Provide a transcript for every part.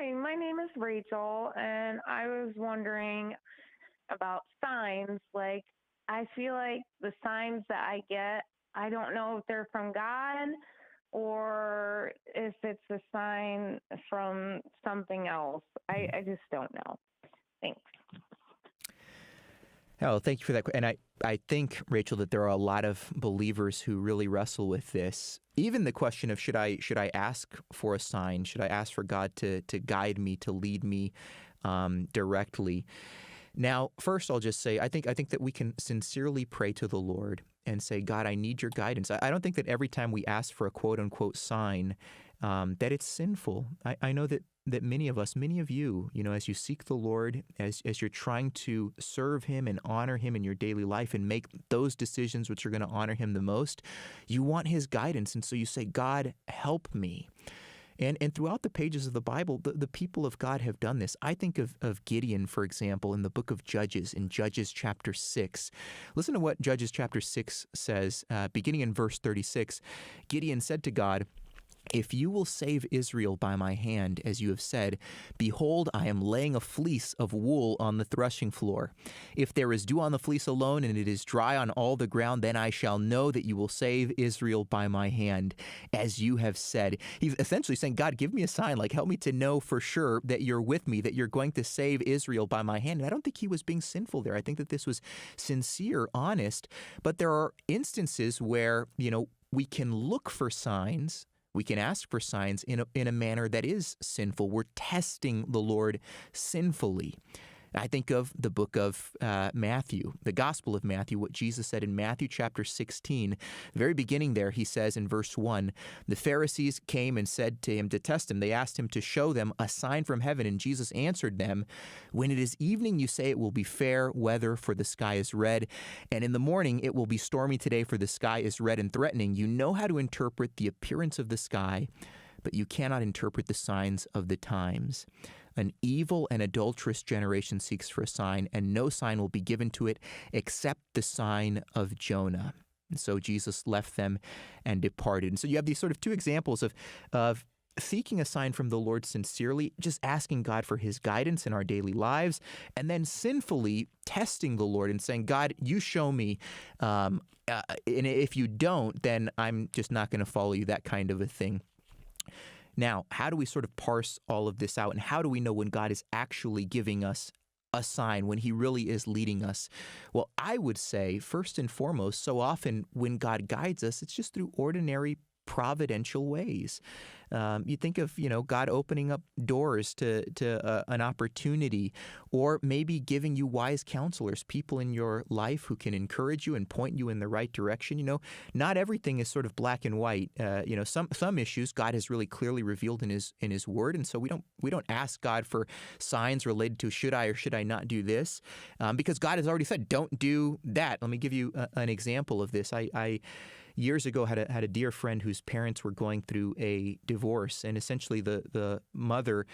Hi, my name is Rachel, and I was wondering about signs. Like, I feel like the signs that I get, I don't know if they're from God or if it's a sign from something else. I just don't know. Thanks. Oh, thank you for that. And I think, Rachel, that there are a lot of believers who really wrestle with this. Even the question of should I ask for a sign? Should I ask for God to guide me, to lead me directly? Now, first, I'll just say I think that we can sincerely pray to the Lord and say, God, I need your guidance. I don't think that every time we ask for a quote unquote sign, that it's sinful. I know that many of us, many of you, as you seek the Lord, as you're trying to serve Him and honor Him in your daily life and make those decisions which are going to honor Him the most, you want His guidance. And so you say, God, help me. And throughout the pages of the Bible, the people of God have done this. I think of Gideon, for example, in the book of Judges, in Judges chapter 6. Listen to what Judges chapter 6 says, beginning in verse 36. Gideon said to God, if you will save Israel by my hand, as you have said, behold, I am laying a fleece of wool on the threshing floor. If there is dew on the fleece alone, and it is dry on all the ground, then I shall know that you will save Israel by my hand, as you have said. He's essentially saying, God, give me a sign, like help me to know for sure that you're with me, that you're going to save Israel by my hand. And I don't think he was being sinful there. I think that this was sincere, honest. But there are instances where, we can look for signs. We can ask for signs in a manner that is sinful. We're testing the Lord sinfully. I think of the book of Matthew, the Gospel of Matthew, what Jesus said in Matthew chapter 16. The very beginning there, he says in verse 1, the Pharisees came and said to him to test him. They asked him to show them a sign from heaven, and Jesus answered them, when it is evening, you say it will be fair weather, for the sky is red, and in the morning it will be stormy today, for the sky is red and threatening. You know how to interpret the appearance of the sky, but you cannot interpret the signs of the times. An evil and adulterous generation seeks for a sign, and no sign will be given to it except the sign of Jonah. And so Jesus left them and departed. And so you have these sort of two examples of seeking a sign from the Lord sincerely, just asking God for his guidance in our daily lives, and then sinfully testing the Lord and saying, God, you show me, and if you don't, then I'm just not going to follow you, that kind of a thing. Now, how do we sort of parse all of this out, and how do we know when God is actually giving us a sign, when he really is leading us? Well, I would say, first and foremost, so often when God guides us, it's just through ordinary providential ways. You think of, God opening up doors to an opportunity, or maybe giving you wise counselors, people in your life who can encourage you and point you in the right direction. Not everything is sort of black and white. Some issues God has really clearly revealed in his word, and so we don't ask God for signs related to should I or should I not do this, because God has already said don't do that. Let me give you an example of this. I years ago had a dear friend whose parents were going through a divorce, and essentially the mother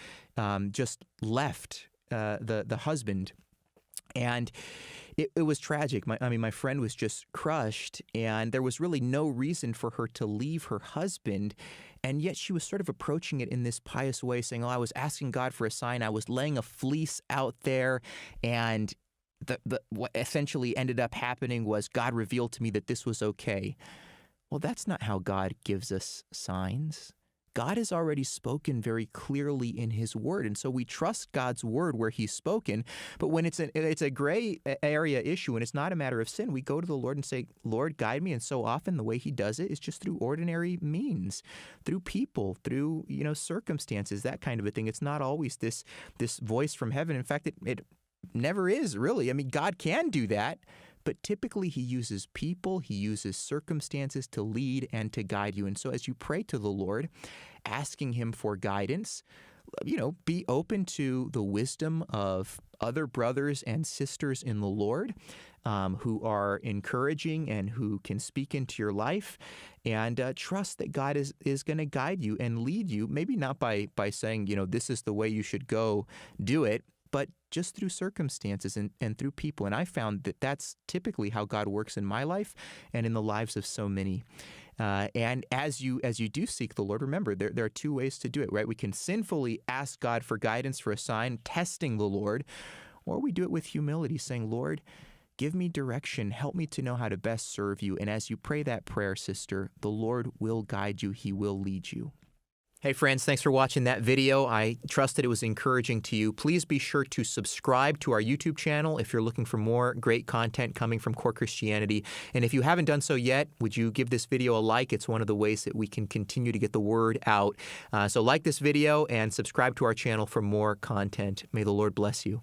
just left the husband. And it was tragic. My friend was just crushed, and there was really no reason for her to leave her husband. And yet she was sort of approaching it in this pious way, saying, I was asking God for a sign. I was laying a fleece out there, and what essentially ended up happening was God revealed to me that this was okay. Well, that's not how God gives us signs. God has already spoken very clearly in his word, and so we trust God's word where he's spoken. But when it's a gray area issue and it's not a matter of sin, we go to the Lord and say, Lord, guide me. And so often the way he does it is just through ordinary means, through people, through circumstances, that kind of a thing. It's not always this voice from heaven. In fact, it never is, really. I mean, God can do that. But typically he uses people, he uses circumstances to lead and to guide you. And so as you pray to the Lord, asking him for guidance, be open to the wisdom of other brothers and sisters in the Lord who are encouraging and who can speak into your life, and trust that God is going to guide you and lead you, maybe not by saying, this is the way you should go, do it, but just through circumstances and through people. And I found that that's typically how God works in my life and in the lives of so many. And as you do seek the Lord, remember there are two ways to do it, right? We can sinfully ask God for guidance for a sign, testing the Lord, or we do it with humility, saying, Lord, give me direction. Help me to know how to best serve you. And as you pray that prayer, sister, the Lord will guide you. He will lead you. Hey friends, thanks for watching that video. I trust that it was encouraging to you. Please be sure to subscribe to our YouTube channel if you're looking for more great content coming from Core Christianity. And if you haven't done so yet, would you give this video a like? It's one of the ways that we can continue to get the word out. So like this video and subscribe to our channel for more content. May the Lord bless you.